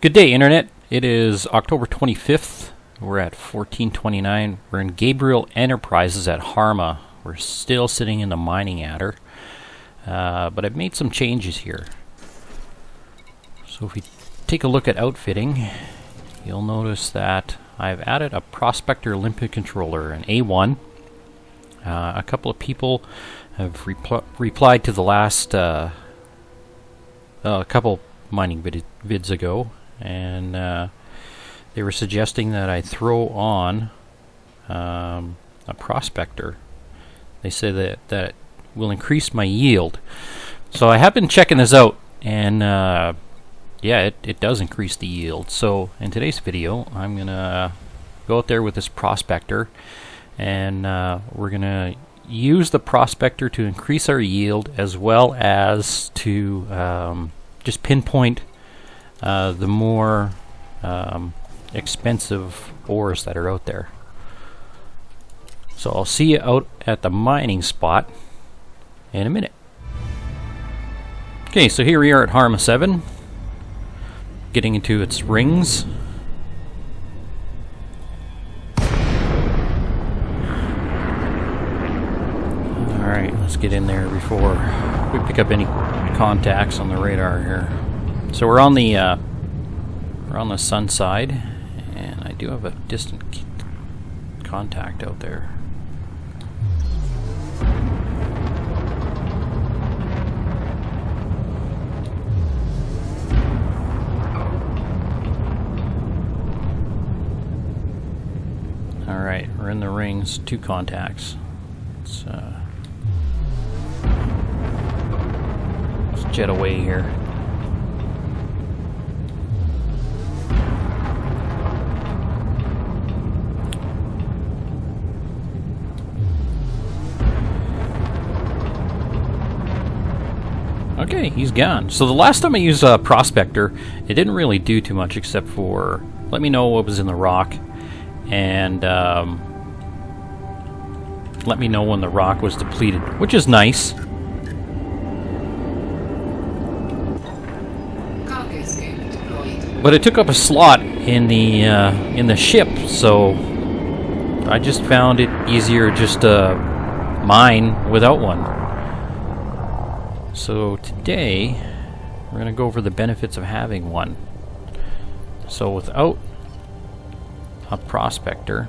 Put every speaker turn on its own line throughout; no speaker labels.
Good day, Internet. It is October 25th. We're at 1429. We're in Gabriel Enterprises at Harma. We're still sitting in the mining adder. But I've made some changes here. So if we take a look at outfitting, you'll notice that I've added a Prospector Controller, an A1. A couple of people have replied to the last couple mining vids ago, and they were suggesting that I throw on a Prospector. They say that will increase my yield. So I have been checking this out, and yeah, it does increase the yield. So in today's video, I'm gonna go out there with this Prospector, and we're gonna use the Prospector to increase our yield, as well as to just pinpoint the more expensive ores that are out there. So I'll see you out at the mining spot in a minute. Okay, so here we are at Harma 7, getting into its rings. Alright, let's get in there before we pick up any contacts on the radar here. So we're on the sun side, and I do have a distant contact out there. Alright, we're in the rings, 2 contacts. Let's jet away here. Okay, he's gone. So the last time I used a Prospector, it didn't really do too much except for let me know what was in the rock, and let me know when the rock was depleted, which is nice. But it took up a slot in the ship, so I just found it easier just to mine without one. So today we're going to go over the benefits of having one. So without a Prospector,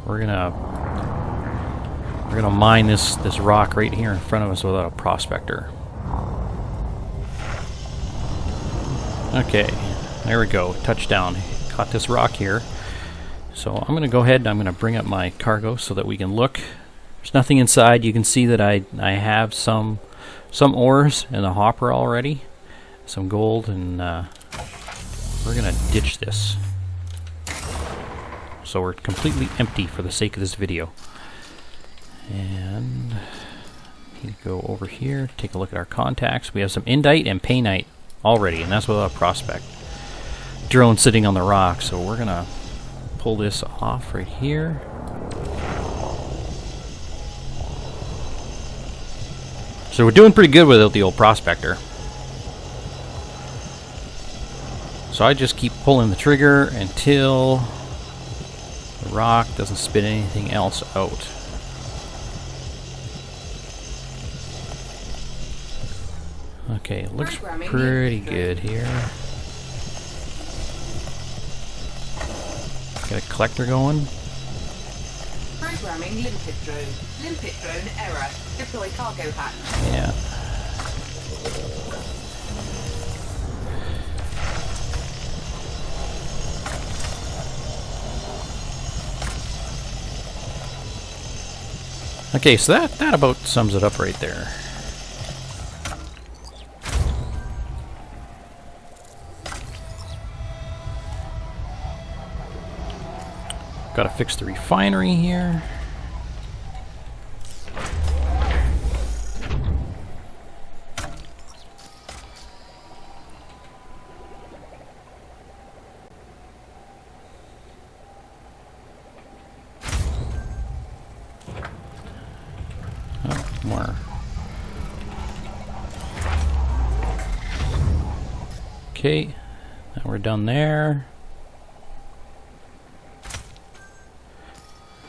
we're gonna mine this rock right here in front of us without a Prospector. Okay, there we go. Touchdown. Caught this rock here. So I'm gonna go ahead and I'm gonna bring up my cargo so that we can look. There's nothing inside. You can see that I have some ores in the hopper already, some gold, and we're gonna ditch this. So we're completely empty for the sake of this video. And you go over here, take a look at our contacts. We have some indite and painite already, and that's without a prospect. Drone sitting on the rock, so we're gonna pull this off right here. So we're doing pretty good without the old Prospector. So I just keep pulling the trigger until the rock doesn't spit anything else out. Okay, it looks pretty good here. Got a collector going.
Programming limpet drone. Limpet drone error. Deploy cargo hatch.
Yeah. Okay, so that about sums it up right there. Got to fix the refinery here. Okay, now we're done there.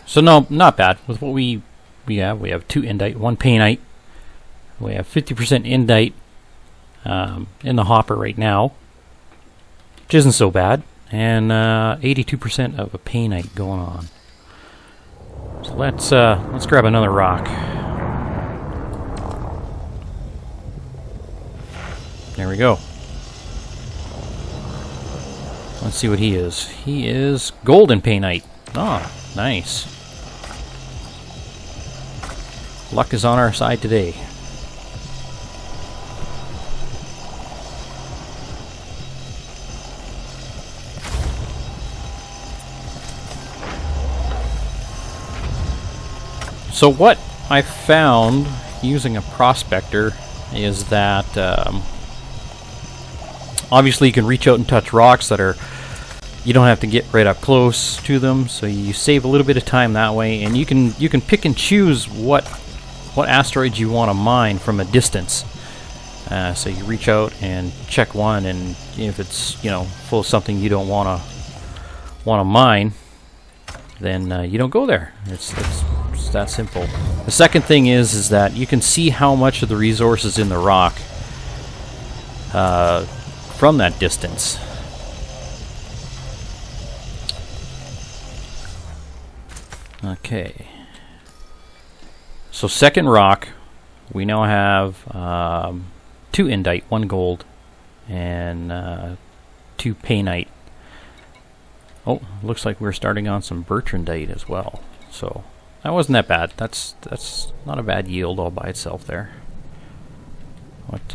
So no, not bad with what we have. We have 2 indite, 1 painite. We have 50% indite in the hopper right now, which isn't so bad, and 82% of a painite going on. So let's grab another rock. There we go. Let's see what he is. He is golden painite. Oh, nice. Luck is on our side today. So what I found using a prospector is that obviously you can reach out and touch rocks that are, you don't have to get right up close to them, so you save a little bit of time that way, and you can pick and choose what asteroids you want to mine from a distance. So you reach out and check one, and if it's full of something you don't want to mine, then you don't go there. It's that simple. The second thing is that you can see how much of the resource is in the rock from that distance. Okay. So second rock, we now have 2 indite, 1 gold, and 2 painite. Oh, looks like we're starting on some bertrandite as well. So that wasn't that bad. That's not a bad yield all by itself there. What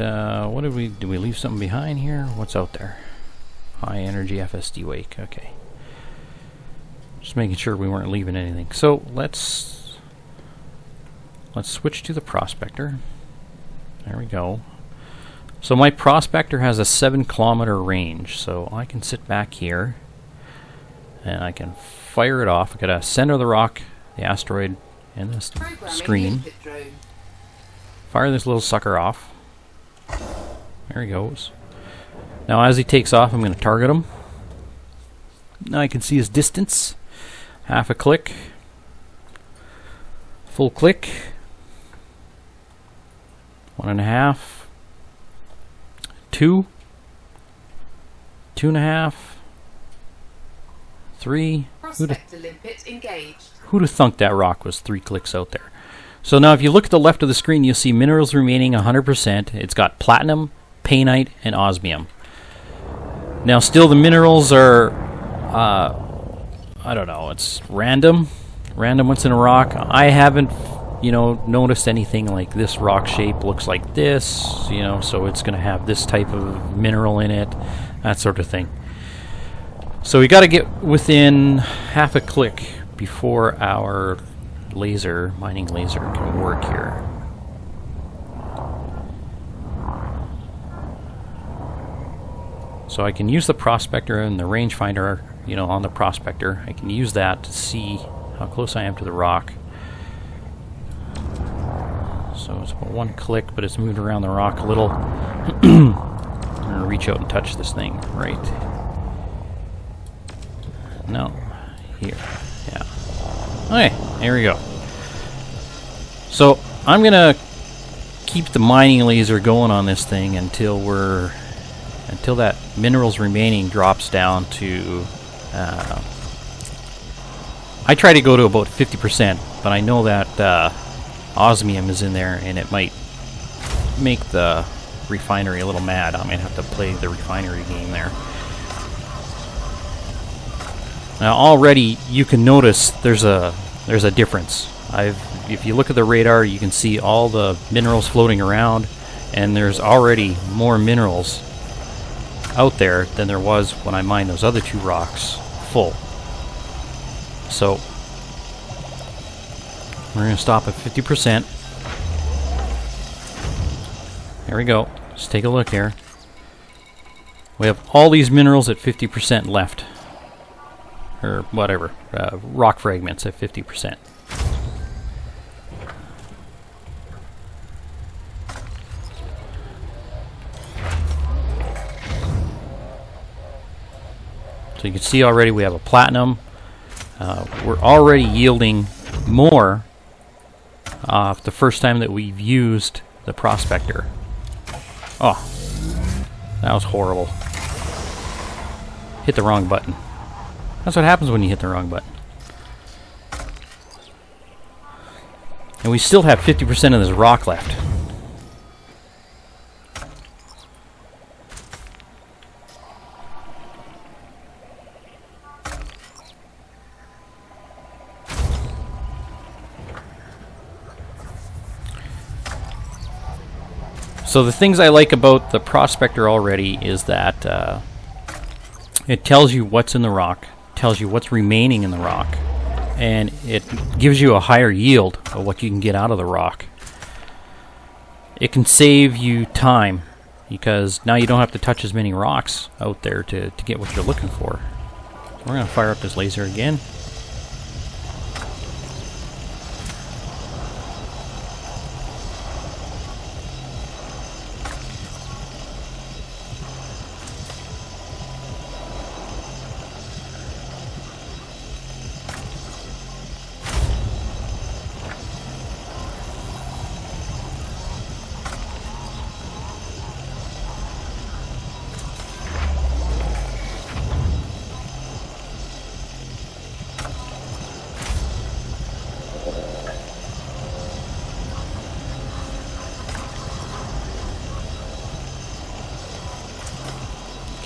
did we leave something behind here? What's out there? High energy FSD wake. Okay. Just making sure we weren't leaving anything. So let's switch to the prospector. There we go. So my prospector has a 7-kilometer range, so I can sit back here and I can fire it off. I gotta center the rock, the asteroid, and the screen. Fire this little sucker off. There he goes. Now as he takes off, I'm going to target him. Now I can see his distance. Half a click. Full click. 1.5. 2. 2.5. 3. Who'd have thunk that rock was 3 clicks out there? So now if you look at the left of the screen, you'll see minerals remaining 100%. It's got platinum, painite, and osmium. Now still the minerals are, I don't know, it's random what's in a rock. I haven't, noticed anything like this rock shape looks like this, so it's going to have this type of mineral in it, that sort of thing. So we got to get within half a click before our mining laser can work here. So I can use the prospector and the rangefinder, on the prospector. I can use that to see how close I am to the rock. So it's about 1 click, but it's moved around the rock a little. I'm going to reach out and touch this thing right. No, here. Yeah. Okay, there we go. So I'm going to keep the mining laser going on this thing until that minerals remaining drops down to I try to go to about 50%, but I know that osmium is in there and it might make the refinery a little mad. I might have to play the refinery game there. Now already you can notice there's a difference. If you look at the radar, you can see all the minerals floating around, and there's already more minerals out there than there was when I mined those other 2 rocks full. So we're going to stop at 50%. There we go. Let's take a look here. We have all these minerals at 50% left. Or whatever. Rock fragments at 50%. So you can see already we have a platinum. We're already yielding more the first time that we've used the Prospector. Oh, that was horrible. Hit the wrong button. That's what happens when you hit the wrong button. And we still have 50% of this rock left. So the things I like about the Prospector already is that it tells you what's in the rock, tells you what's remaining in the rock, and it gives you a higher yield of what you can get out of the rock. It can save you time because now you don't have to touch as many rocks out there to get what you're looking for. So we're going to fire up this laser again.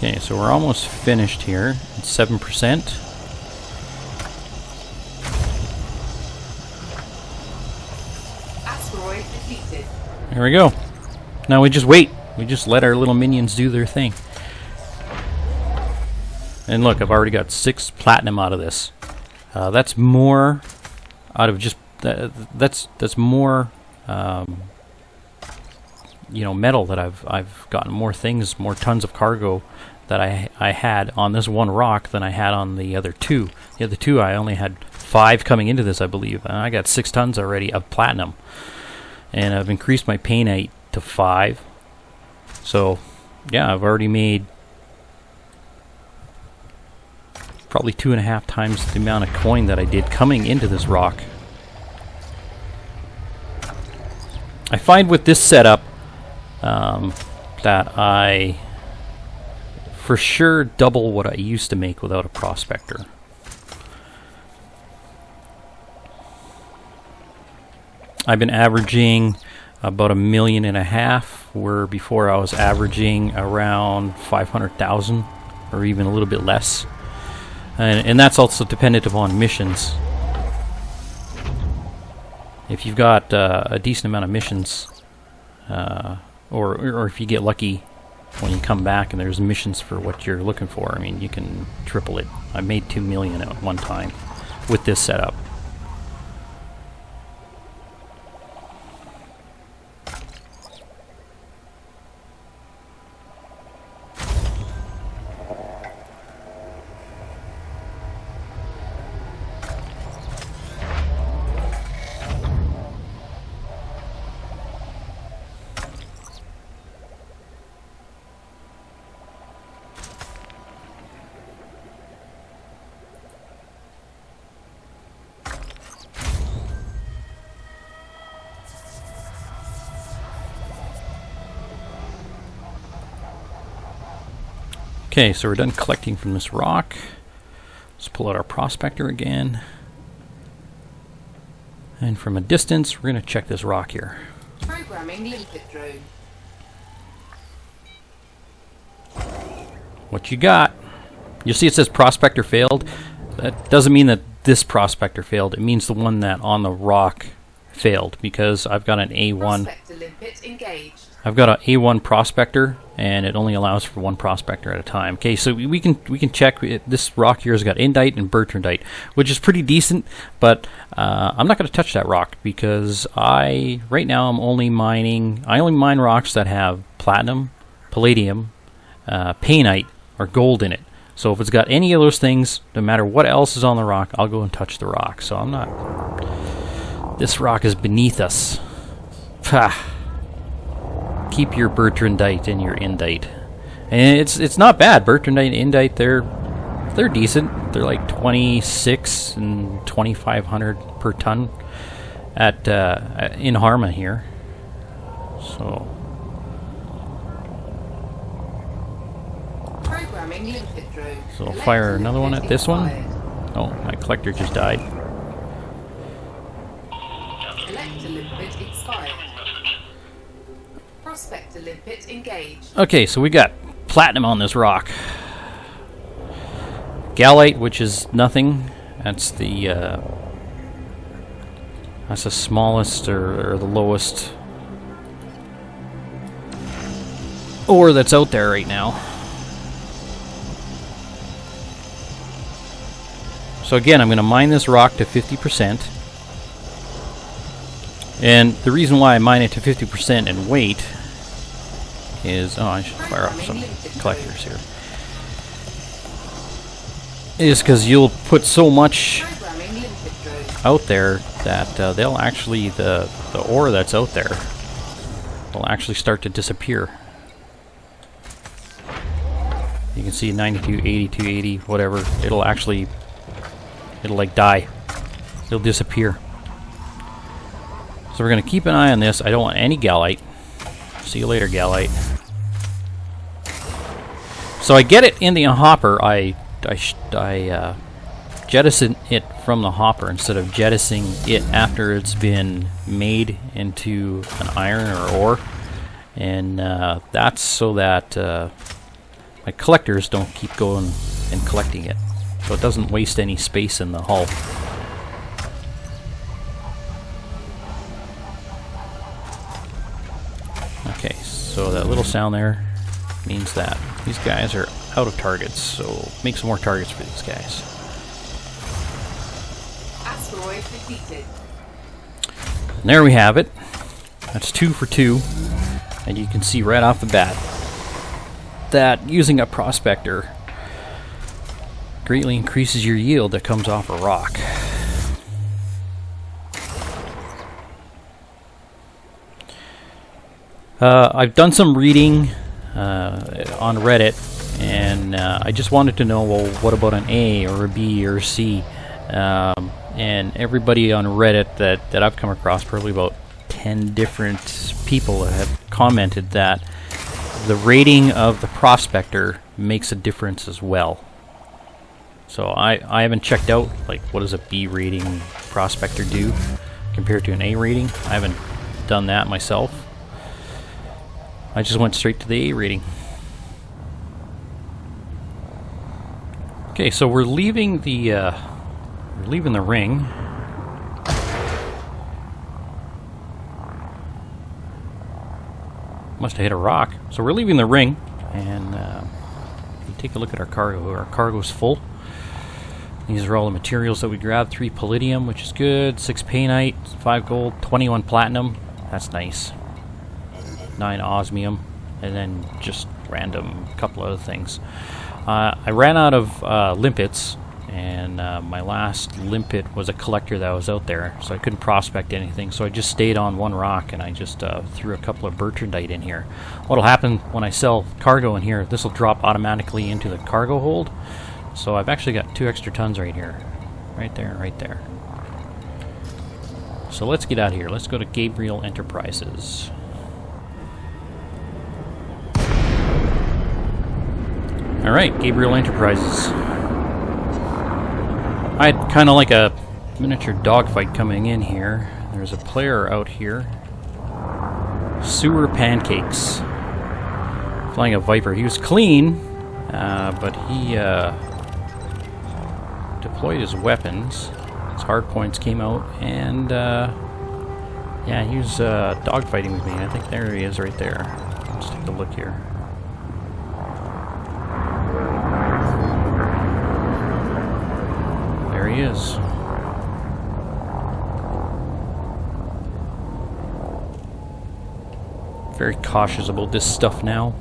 Okay, so we're almost finished here. It's 7%.
Asteroid defeated.
There we go. Now we just wait. We just let our little minions do their thing. And look, I've already got 6 platinum out of this. That's more out of just that's more you know, metal that I've gotten, more things, more tons of cargo that I had on this one rock than I had on the other 2. The other 2 I only had 5 coming into this, I believe, and I got 6 tons already of platinum. And I've increased my painite to 5. So yeah, I've already made probably 2.5 times the amount of coin that I did coming into this rock. I find with this setup that I for sure double what I used to make without a Prospector. I've been averaging about 1.5 million, where before I was averaging around 500,000 or even a little bit less. And that's also dependent upon missions. If you've got a decent amount of missions, or if you get lucky when you come back and there's missions for what you're looking for, I mean, you can triple it. I made 2 million at one time with this setup. Okay, so we're done collecting from this rock. Let's pull out our Prospector again. And from a distance, we're going to check this rock here.
Programming limpet drone.
What you got? You'll see it says Prospector failed. That doesn't mean that this Prospector failed. It means the one that on the rock failed, because I've got an A1.
Prospector limpet engaged.
I've got an A1 Prospector, and it only allows for 1 Prospector at a time. Okay, so we can check. This rock here has got indite and bertrandite, which is pretty decent, but I'm not going to touch that rock because right now I'm only mining. I only mine rocks that have platinum, palladium, painite, or gold in it. So if it's got any of those things, no matter what else is on the rock, I'll go and touch the rock. So I'm not. This rock is beneath us. Pah. Keep your bertrandite and your indite, and it's not bad. Bertrandite and indite, they're They're decent. They're like 26 and 2,500 per ton at in Harma here. So
Programming limpet drone.
So I'll fire another one at this one. Oh, my collector just died.
Collector limpet expired. Prospector limpet engaged.
Okay, so we got platinum on this rock. Gallite, which is nothing. That's the smallest or the lowest ore that's out there right now. So again, I'm going to mine this rock to 50%. And the reason why I mine it to 50% and wait is... Oh, I should fire up some collectors here. Is because you'll put so much out there that they'll actually... The ore that's out there will actually start to disappear. You can see 92, 82, 80, whatever. It'll like die. It'll disappear. So we're going to keep an eye on this. I don't want any gallite. See you later, gallite. So I get it in the hopper. I jettison it from the hopper instead of jettisoning it after it's been made into an iron or ore. And that's so that my collectors don't keep going and collecting it. So it doesn't waste any space in the hull. Okay, so that little sound there means that these guys are out of targets, so make some more targets for these guys.
Asteroid defeated.
And there we have it. That's 2 for 2. And you can see right off the bat that using a prospector greatly increases your yield that comes off a rock. I've done some reading on Reddit, and I just wanted to know, well, what about an A or a B or a C? And everybody on Reddit that I've come across, probably about 10 different people have commented that the rating of the prospector makes a difference as well. So I haven't checked out, like, what does a B rating prospector do compared to an A rating. I haven't done that myself. I just went straight to the A rating. Okay, so we're leaving the ring. Must have hit a rock. So we're leaving the ring, and you take a look at our cargo. Our cargo's full. These are all the materials that we grabbed. 3 palladium, which is good. 6 painite, 5 gold, 21 platinum. That's nice. 9 osmium, and then just random couple other things. I ran out of limpets, and my last limpet was a collector that was out there, so I couldn't prospect anything, so I just stayed on one rock, and I just threw a couple of bertrandite in here. What'll happen when I sell cargo in here, this will drop automatically into the cargo hold, so I've actually got 2 extra tons right here. Right there, right there. So let's get out of here. Let's go to Gabriel Enterprises. Alright, Gabriel Enterprises. I had kind of like a miniature dogfight coming in here. There's a player out here. Sewer Pancakes. Flying a Viper. He was clean, but he deployed his weapons. His hard points came out, and yeah, he was dogfighting with me. I think there he is right there. Let's take a look here. There he is. Very cautious about this stuff now.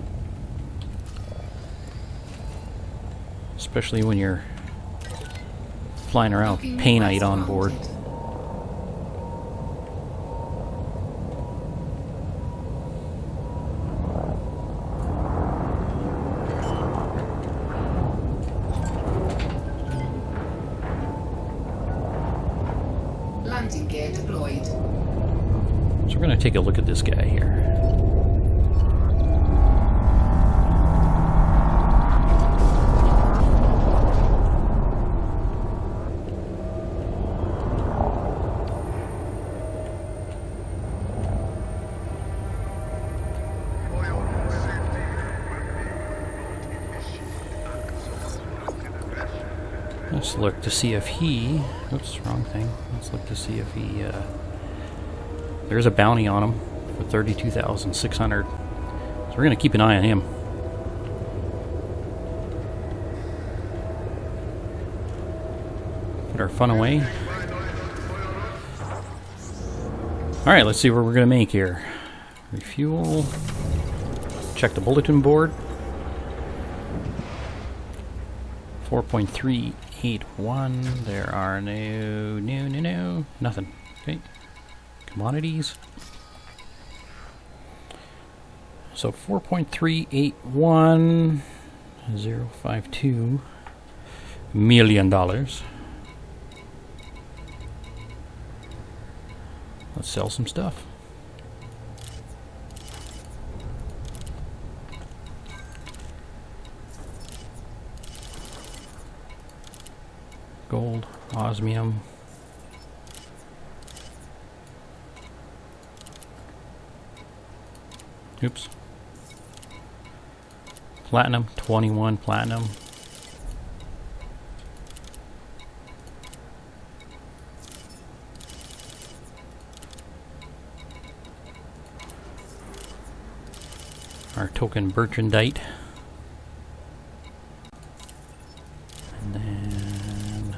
Especially when you're flying around with painite on board.
gear deployed.
So we're going to take a look at this guy here. Let's look to see if he... Oops, wrong thing. Let's look to see if he... there's a bounty on him for 32,600. So we're going to keep an eye on him. Put our fun away. Alright, let's see what we're going to make here. Refuel. Check the bulletin board. 4.381. There are nothing. Okay. Commodities. So 4.381 052 million dollars. Let's sell some stuff. Gold, osmium. Oops. Platinum, 21 platinum. Our token Bertrandite. And then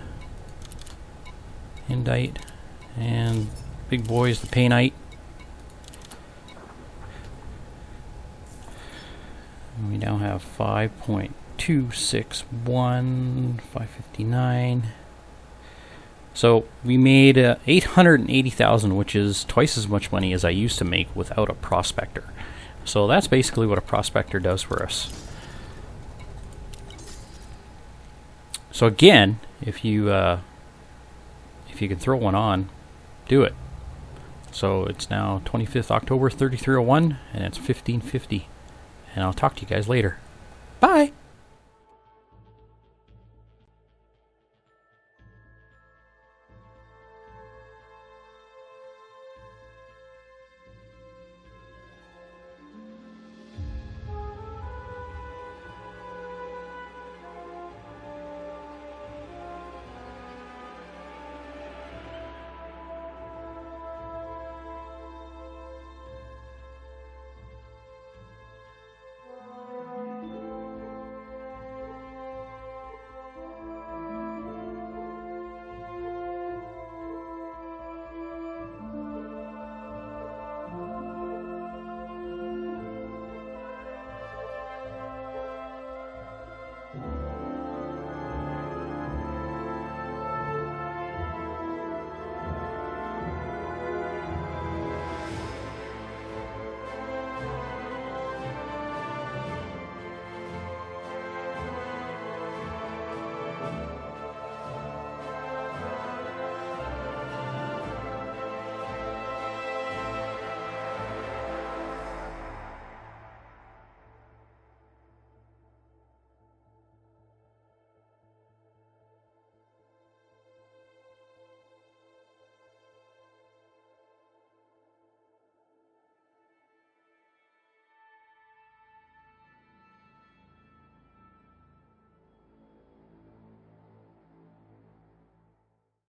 Indite. And big boys, the Painite. We now have 5.261, 559. So we made 880,000, which is twice as much money as I used to make without a prospector. So that's basically what a prospector does for us. So again, if you can throw one on, do it. So it's now 25th October 3301, and it's 1550. And I'll talk to you guys later. Bye!